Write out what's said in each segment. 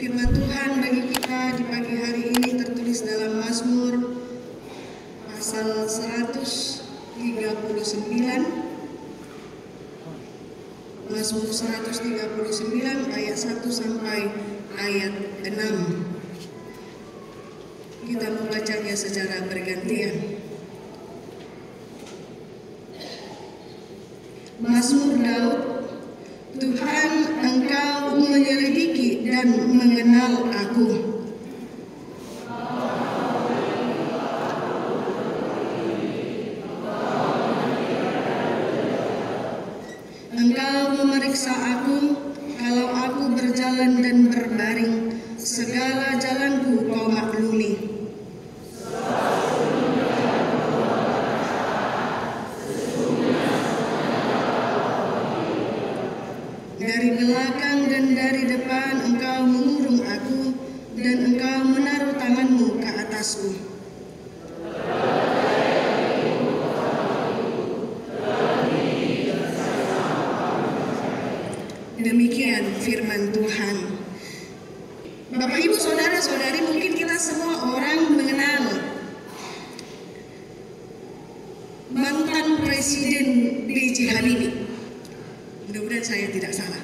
Firman Tuhan bagi kita di pagi hari ini tertulis dalam Mazmur pasal 139. Mazmur 139 ayat 1 sampai ayat 6. Kita membacanya secara bergantian. Mazmur Daud. Tuhan, Engkau menyelidiki dan mengenal aku. Engkau memeriksa aku, kalau aku berjalan dan berbaring, segala jalanku Kau maklumi. Dari belakang dan dari depan Engkau mengurung aku, dan Engkau menaruh tanganmu ke atasku. Demikian firman Tuhan. Bapak Ibu Saudara-saudari, mungkin kita semua orang mengenal mantan Presiden B.J. Habibie. Mudah-mudahan saya tidak salah.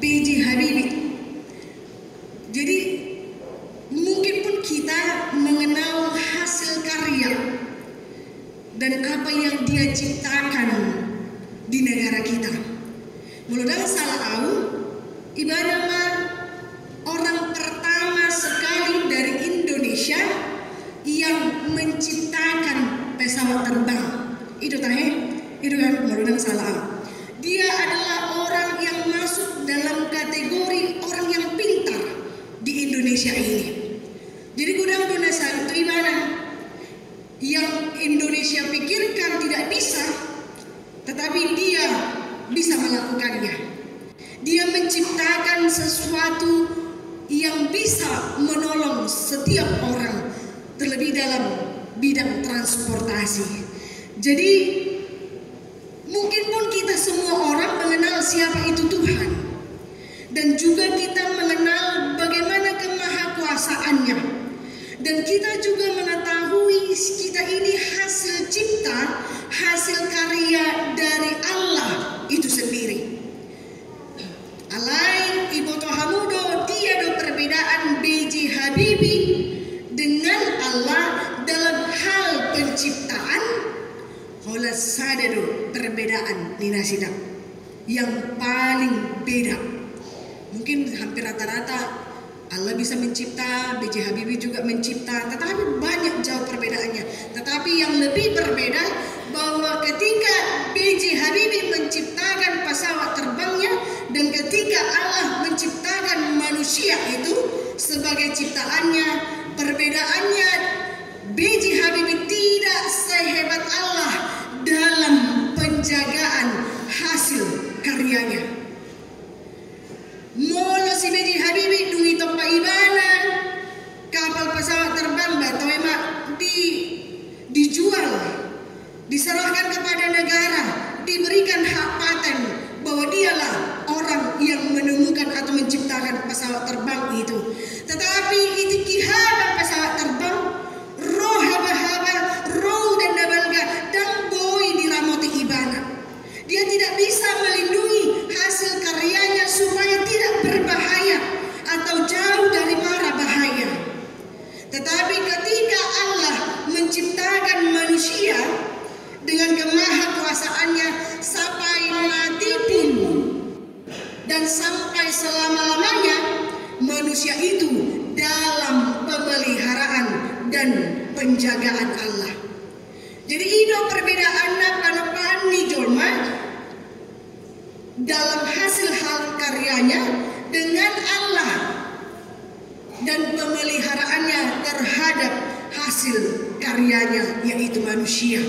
B.J. Habibie. Jadi mungkin pun kita mengenal hasil karya dan apa yang dia ciptakan di negara kita. Mudah-mudahan salah tahu, ibaratnya orang pertama sekali dari Indonesia yang menciptakan pesawat terbang. Itu kan mudah-mudahan salah tahu. Dia adalah orang yang masuk dalam kategori orang yang pintar di Indonesia ini. Jadi mudah-mudahan satu ibadah yang Indonesia pikirkan tidak bisa, tetapi dia bisa melakukannya. Dia menciptakan sesuatu yang bisa menolong setiap orang, terlebih dalam bidang transportasi. Jadi mungkin pun kita semua orang mengenal siapa itu Tuhan, dan juga kita mengenal bagaimana kemahakuasaannya, dan kita juga mengetahui kita ini hasil cipta, hasil karya dari Allah itu sendiri. Alain Ibu Tohamudo tiada perbedaan B.J. Habibie dengan Allah dalam hal penciptaan. Hola sadado perbedaan Nina Sidap yang paling beda. Mungkin hampir rata-rata Allah bisa mencipta, B.J. Habibie juga mencipta, tetapi banyak jauh perbedaannya. Tetapi yang lebih berbeda bahwa ketika B.J. Habibie menciptakan pesawat terbangnya dan ketika Allah menciptakan manusia itu sebagai ciptaannya, perbedaannya B.J. Habibie tidak sehebat Allah dalam penjagaan hasil karyanya. Molo si B.J. Habibie dungi tompa ibana kapal pesawat terbang batoema dijual, diserahkan kepada negara, diberikan hak paten bahwa dialah orang yang menemukan atau menciptakan pesawat terbang itu. Tetapi itu kihaba pesawat terbang roh haba-haba, roh dan dabalga dan boy diramoti ibana. Dia tidak bisa melindungi hasil karyanya supaya tidak berbahaya atau jauh dari mara bahaya. Tetapi ketika Allah menciptakan manusia dengan kemahakuasaannya sampai mati pun dan sampai selama-lamanya, manusia itu dalam pemeliharaan dan penjagaan Allah. Jadi itu perbedaan panopan ni jolma dalam hasil hal karyanya dengan Allah dan pemeliharaannya terhadap hasil karyanya, yaitu manusia.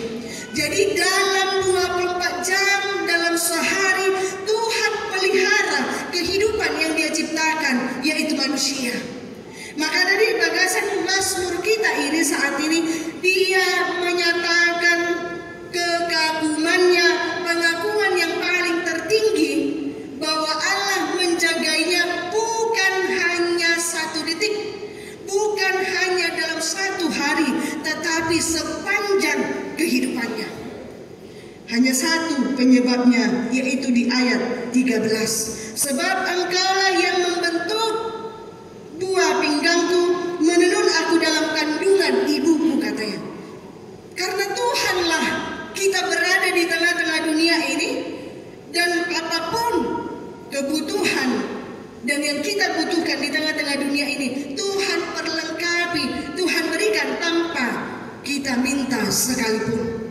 Jadi dalam 24 jam dalam sehari Tuhan pelihara kehidupan yang Dia ciptakan, yaitu manusia. Maka dari bagasan Mazmur kita ini saat ini, dia menyatakan kekagumannya, pengakuan yang paling tertinggi bahwa Allah menjaganya bukan hanya satu satu penyebabnya, yaitu di ayat 13. Sebab engkaulah yang membentuk buah pinggangku, menenun aku dalam kandungan ibuku, katanya. Karena Tuhanlah kita berada di tengah-tengah dunia ini, dan apapun kebutuhan dan yang kita butuhkan di tengah-tengah dunia ini, Tuhan perlengkapi, Tuhan berikan tanpa kita minta sekalipun.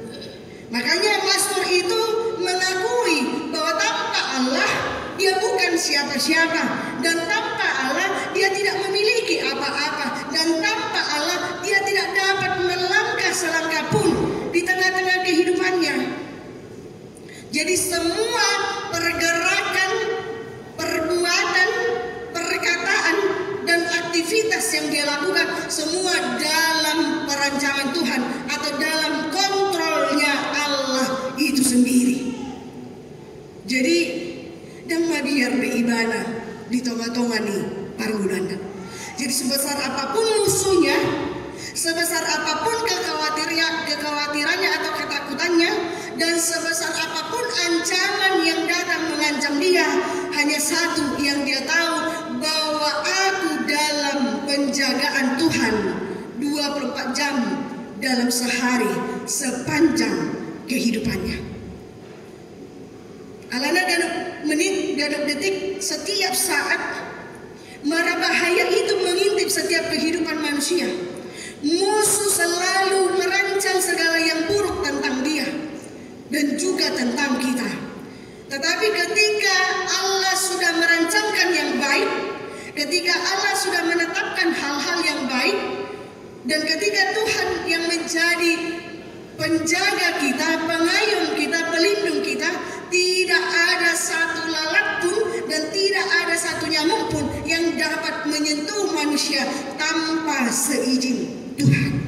Makanya pastor itu mengakui bahwa tanpa Allah dia bukan siapa-siapa, dan tanpa Allah dia tidak memiliki apa-apa, dan tanpa Allah dia tidak dapat melangkah selangkah pun di tengah-tengah kehidupannya. Jadi semua pergerakan, perbuatan, perkataan, dan aktivitas yang dia lakukan semua dalam perancangan Tuhan atau dalam kontrolnya Allah itu sendiri. Jadi dan biar beibana di tengah-tengah nih parulana. Jadi sebesar apapun musuhnya, sebesar apapun kekhawatirannya atau ketakutannya, dan sebesar apapun ancaman yang datang mengancam dia, hanya satu yang dia tahu, bahwa aku dalam penjagaan Tuhan 24 jam dalam sehari sepanjang kehidupannya. Alana ganap menit, ganap detik, setiap saat mara bahaya itu mengintip setiap kehidupan manusia. Musuh selalu merancang segala yang buruk tentang dia dan juga tentang kita. Tetapi ketika Allah sudah merancangkan yang baik, ketika Allah sudah menetapkan hal-hal yang baik, dan ketika Tuhan yang menjadi penjaga kita, pengayom kita, pelindung kita, tidak ada satu lalat pun dan tidak ada satu nyamuk pun yang dapat menyentuh manusia tanpa seizin Tuhan.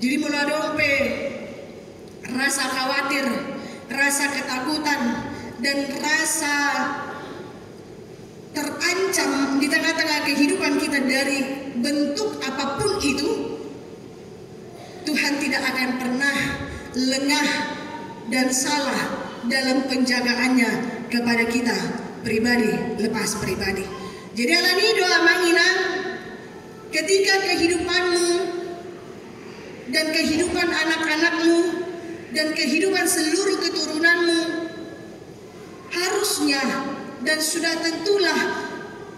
Jadi mulai dompe rasa khawatir, rasa ketakutan, dan rasa terancam di tengah-tengah kehidupan kita dari bentuk apapun itu, Tuhan tidak akan pernah lengah dan salah dalam penjagaannya kepada kita pribadi lepas pribadi. Jadi alani doa manginang, ketika kehidupanmu dan kehidupan anak-anakmu dan kehidupan seluruh keturunanmu harusnya dan sudah tentulah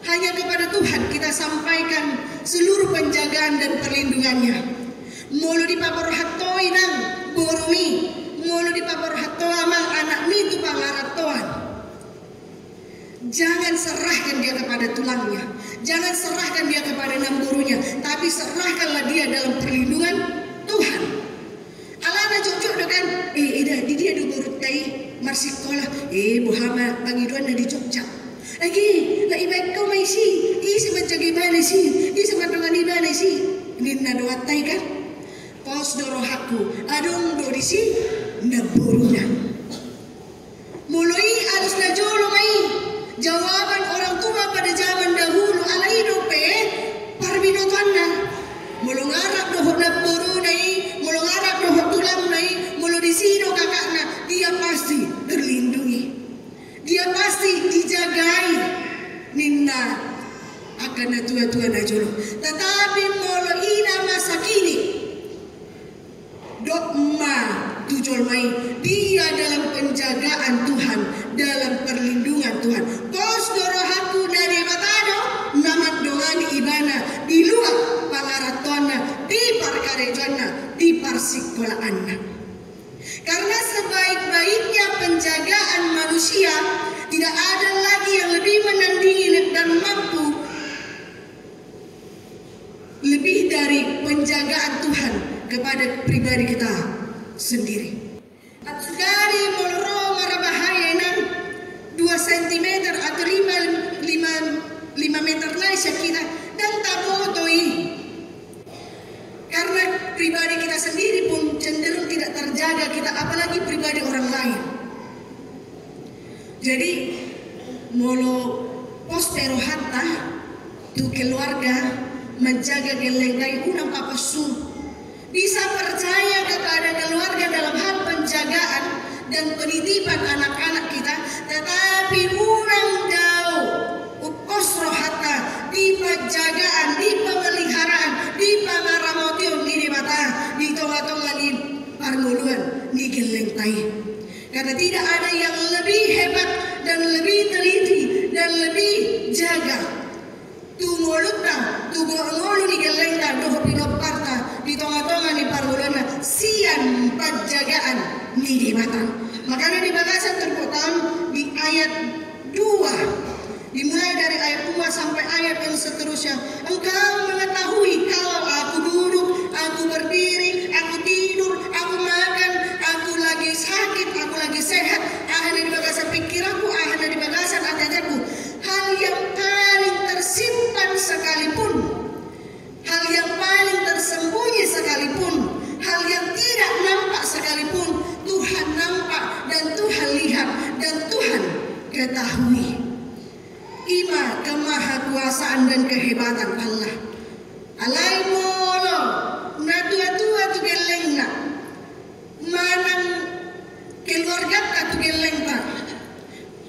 hanya kepada Tuhan kita sampaikan seluruh penjagaan dan perlindungannya. Mulu di paporhatoi nang borumi, mulu di paporhatoi amang anak mi tu pangaratoan. Jangan serahkan dia kepada tulangnya, jangan serahkan dia kepada namburunya, tapi serahkanlah dia dalam perlindungan Tuhan. Alana jok-jok kan, di dia du berutai marsikolah, Muhammad pangiduan di Jogja. Lagi, la ibaik kau mai si, isi menjaga ibana si, isi mandungan ibana si. Ini nadoatai kan? Pos dorohaku, adong do di si, naburuna. Mulai alus na jolo mai. Jawaban orang tua pada zaman dahulu ala hidupe parbino tuanna. Mulu ngarap dohok naburu nai, mulu ngarap dohok tulang nai, mulu di sino kakakna, dia pasti terlindungi. Dia pasti dijagai. Ninna akan na tua-tua na jolo. Tetapi mulu ina masa kini dokma tujol mai, dia dalam penjagaan Tuhan, dalam perlindungan Tuhan. Kos dorohaku dari batado namat dongani ibana di luar pangaratona di parkarejana di parsikolaanna. Karena sebaik-baiknya penjagaan manusia, tidak ada lagi yang lebih menandingi dan mampu lebih dari penjagaan Tuhan kepada pribadi kita sendiri. At sekali molro marabahaya nan 2 cm atau 5 meter lah kita dan tabotoi. Karena pribadi kita sendiri pun cenderung tidak terjaga kita, apalagi pribadi orang lain. Jadi molo postero hatta tu keluarga menjaga gelengkai unang papasu, bisa percaya kepada keluarga dalam hal penjagaan dan penitipan anak-anak kita, tetapi urang dau upos rohata di penjagaan, di pemeliharaan, di pangaramotion di mata, di tonga-tonga di parmuluan, di gelengtai. Karena tidak ada yang lebih hebat dan lebih teliti dan lebih jaga. Tungolutna, tungolu ni gelengta, doho pinoparta, di tonga-tonga ni parmulana, sian penjagaan ni di mata. Makanya di bagasan terputan di ayat 2, dimulai dari ayat 2 sampai ayat yang seterusnya. Engkau mengetahui kalau aku duduk, aku berdiri, aku tidur, aku makan, aku lagi sakit, aku lagi sehat. Ahana di bagasan pikiranku, ahana di bagasan hati-hatiku. Hal yang paling tersimpan sekalipun, hal yang paling tersembunyi sekalipun, hal yang tidak nampak sekalipun, Tuhan nampak dan Tuhan lihat dan Tuhan ketahui. Ima kemahakuasaan dan kehebatan Allah. Alai molo na tua-tua tu gelengna, manang keluarga ka tu gelengta.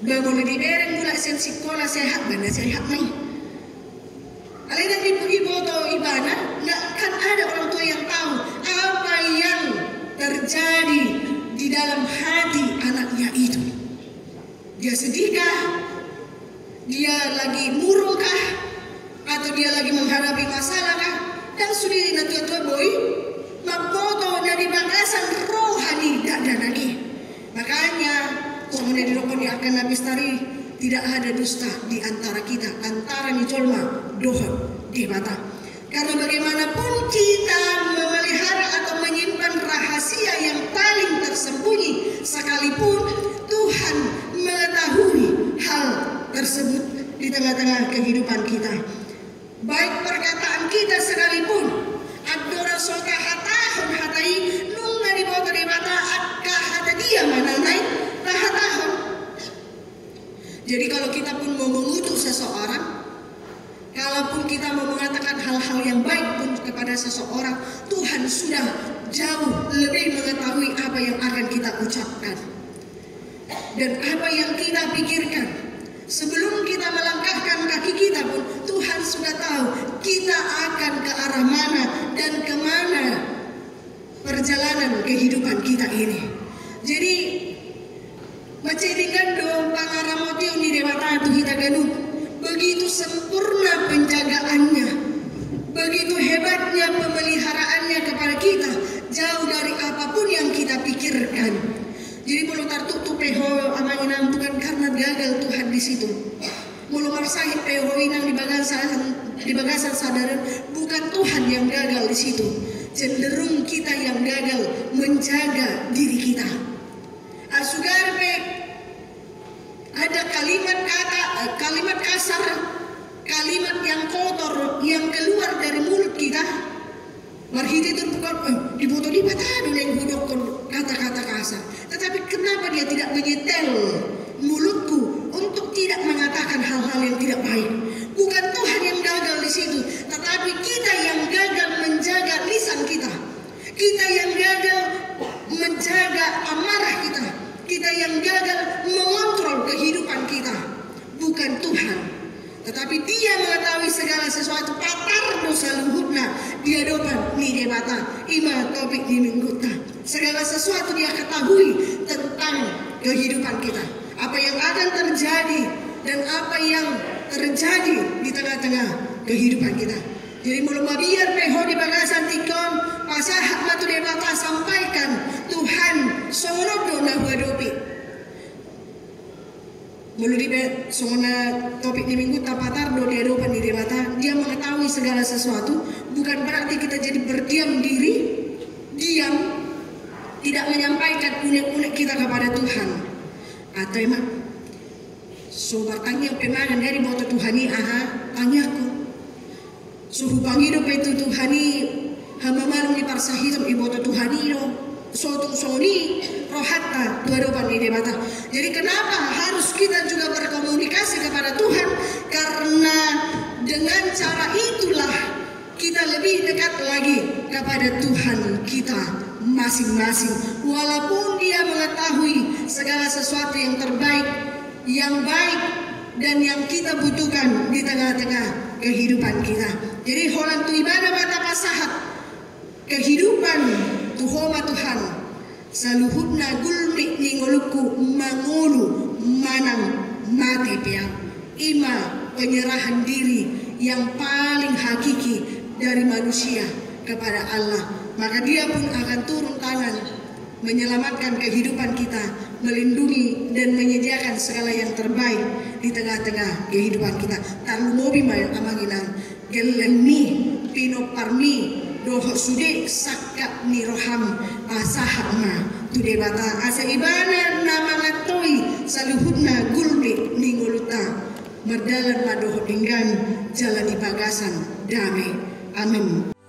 Boleh dibereng pula sen sekolah sehat, mana sehat nih. Alai dan ibu-ibu atau ibana, nggak kan ada orang tua yang tahu apa yang terjadi di dalam hati anaknya itu. Dia sedihkah? Dia lagi murungkah? Atau dia lagi menghadapi masalahkah? Dan sudah na tua-tua boy, maboto dari bagasan rohani dan lagi. Makanya semuanya di rokok akan habis tari, tidak ada dusta di antara kita, antara ni colma dohon di mata. Karena bagaimanapun kita memelihara atau menyimpan rahasia yang paling tersembunyi, sekalipun Tuhan mengetahui hal tersebut di tengah-tengah kehidupan kita. Baik perkataan kita sekalipun, adora soka hatahon hatai nunga di bawah dari mata akka hata dia mana naik tahatahon. Jadi kalau kita pun mau mengutuk seseorang, kalaupun kita mau mengatakan hal-hal yang baik pun kepada seseorang, Tuhan sudah jauh lebih mengetahui apa yang akan kita ucapkan dan apa yang kita pikirkan. Sebelum kita melangkahkan kaki kita pun, Tuhan sudah tahu kita akan ke arah mana dan kemana perjalanan kehidupan kita ini. Jadi maceringan dong pangaramotio ni dewata tu kita ganu. Begitu sempurna penjagaannya, begitu hebatnya pemeliharaannya kepada kita, jauh dari apapun yang kita pikirkan. Jadi mulu tartuk peho amanginang bukan karena gagal Tuhan di situ. Mulu marsahit peho inang di bagasan sadaran bukan Tuhan yang gagal di situ. Cenderung kita yang gagal menjaga diri kita. Asugarpe ada kalimat kasar, kalimat yang kotor yang keluar dari mulut kita. Marhiti itu bukan diboto di batado yang hudokon kata-kata kasar. Tetapi kenapa dia tidak menyetel mulutku untuk tidak mengatakan hal-hal yang tidak baik? Bukan Tuhan yang gagal di situ, tetapi kita yang gagal menjaga lisan kita. Kita yang gagal menjaga amarah kita. Kita yang gagal mengontrol kehidupan kita. Bukan Tuhan, tetapi Dia mengetahui segala sesuatu. Patar dosa luhurna dia dopan ni dia mata ima topik di mingguta. Segala sesuatu Dia ketahui tentang kehidupan kita, apa yang akan terjadi dan apa yang terjadi di tengah-tengah kehidupan kita. Jadi mulu biar peho di bagasan tikon pasahat matu dia mata sampaikan Tuhan songono na huadopi. Mulu di sona topik di minggu tapatar do dia dopan di mata. Dia mengetahui segala sesuatu, bukan berarti kita jadi berdiam diri, diam, tidak menyampaikan unek-unek kita kepada Tuhan. Atau emang sobat tanya kenangan dari moto Tuhani aha tanyaku. Suhu pangido pe itu Tuhani hamba malum di parsahidom iboto Tuhani do. Sotung soni rohatta dua dopan di mata. Jadi kenapa harus kita juga berkomunikasi kepada Tuhan? Karena dengan cara itulah kita lebih dekat lagi kepada Tuhan kita masing-masing. Walaupun dia mengetahui segala sesuatu yang terbaik, yang baik, dan yang kita butuhkan di tengah-tengah kehidupan kita. Jadi holan tu ibadah bata pasahat kehidupan tuhoma Tuhan saluhutna gulmi ningoluku mangulu manang mati piang. Ima penyerahan diri yang paling hakiki dari manusia kepada Allah. Maka dia pun akan turun tangan menyelamatkan kehidupan kita, melindungi dan menyediakan segala yang terbaik di tengah-tengah kehidupan kita. Tarlu mobi mayo amanginan geleni pino parmi doho sude sakka ni roham asahama tude bata asa ibana nama ngatoi saluhutna gulmi ningoluta merdalan madoho dinggan jalan di bagasan damai. Amin.